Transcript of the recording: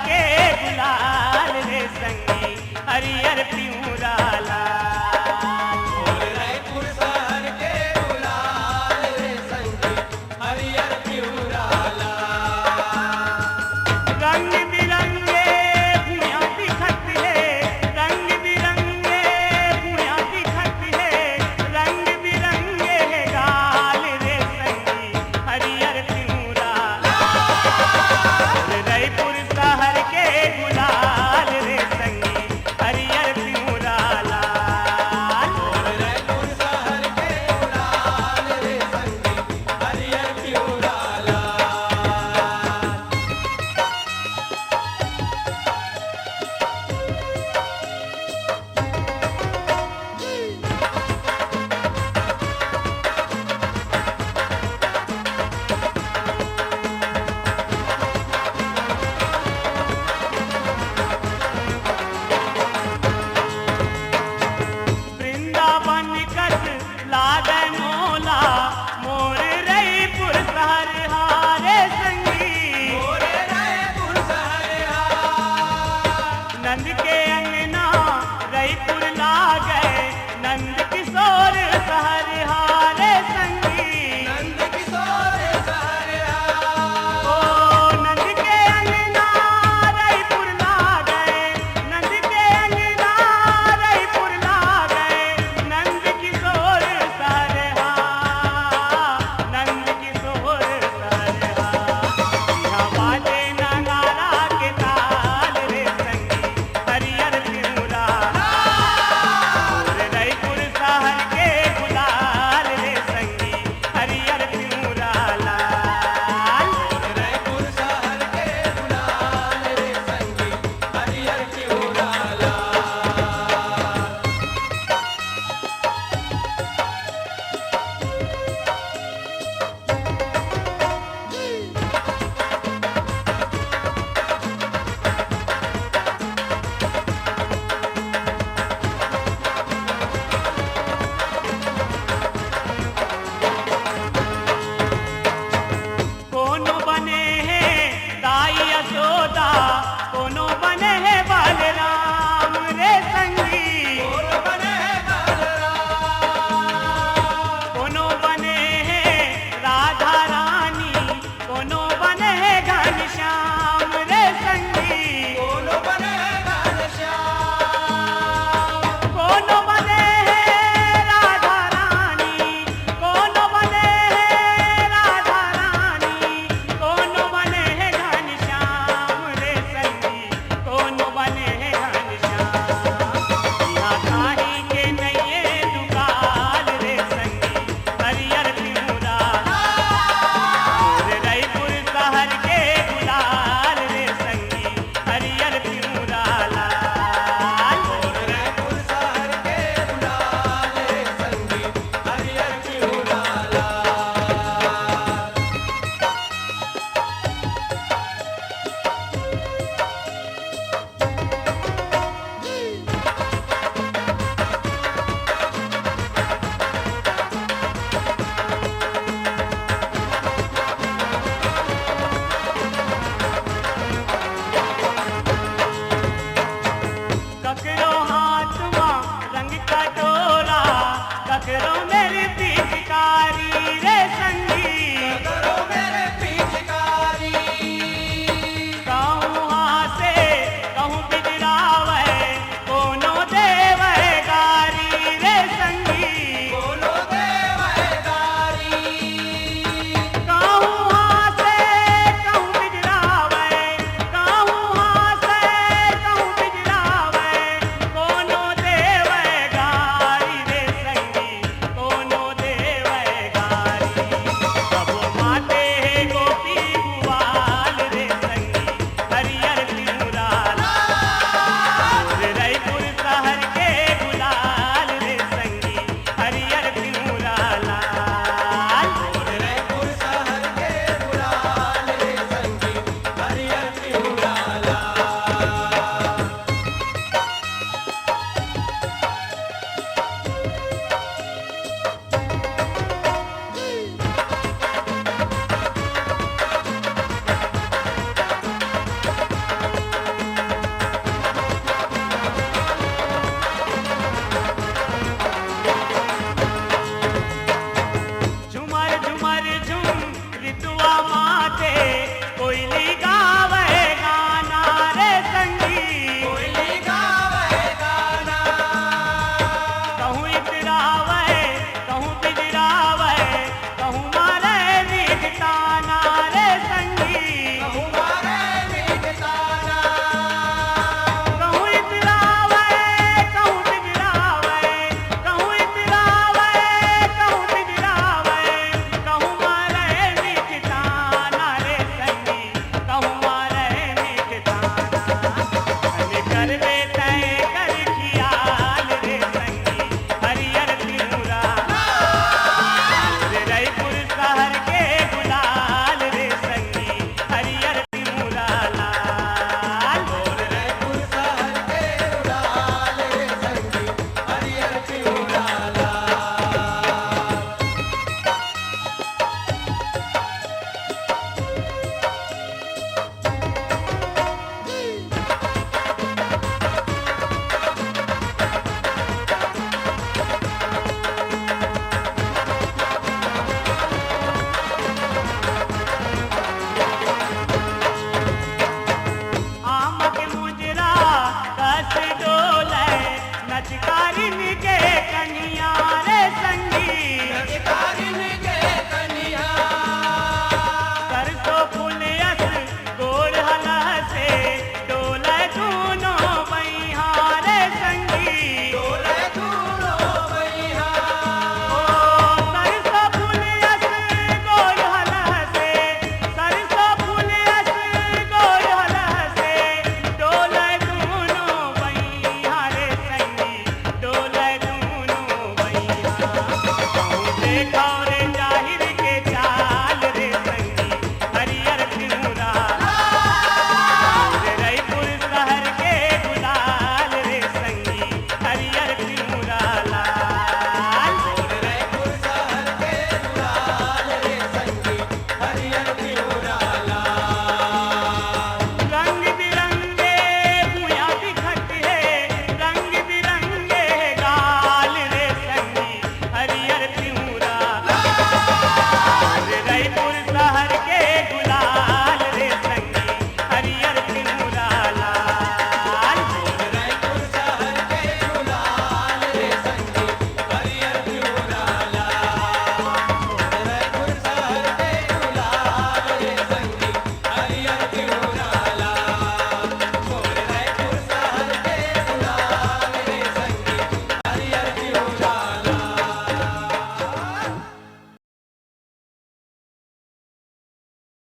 के गुलाल रे संगी हरियर पियूरा लाल। मोर रायपुर शहर के गुलाल रे संगी हरियर पियूरा लाल। रंग बिरंगे भुइयां दिखत है, रंग बिरंगे भुइयां दिखत है, रंग बिरंगे गाल रे संगी हरियर पियूरा लाल। रायपुर शहर के गुलाल रे संगी हरियर पियूरा लाल। मोर रायपुर शहर के गुलाल रे संगी हरियर पियूरा लाल। वृंदावन कस लागन ओला मोर रायपुर शहर हारे संगी। मोर रायपुर शहर हार। नंद के अंगना रायपुर लागे, नंद किशोर शहर हारे संगी। नंद किशोर शहर हार। ओ नंद के अंगना रायपुर लागे, नंद के अंगना रायपुर लागे, नंद किशोर शहर नंद किशोर शहर यहाँ बाजे नगारा के ताल रे संगी हरियर पियूरा लाल। रायपुर शहर के गुलाल रे संगी हरियर पियूरा लाल। रायपुर शहर के गुलाल रे संगी हरियर पियूरा लाल। कोनो बने हैं दाई यशोदा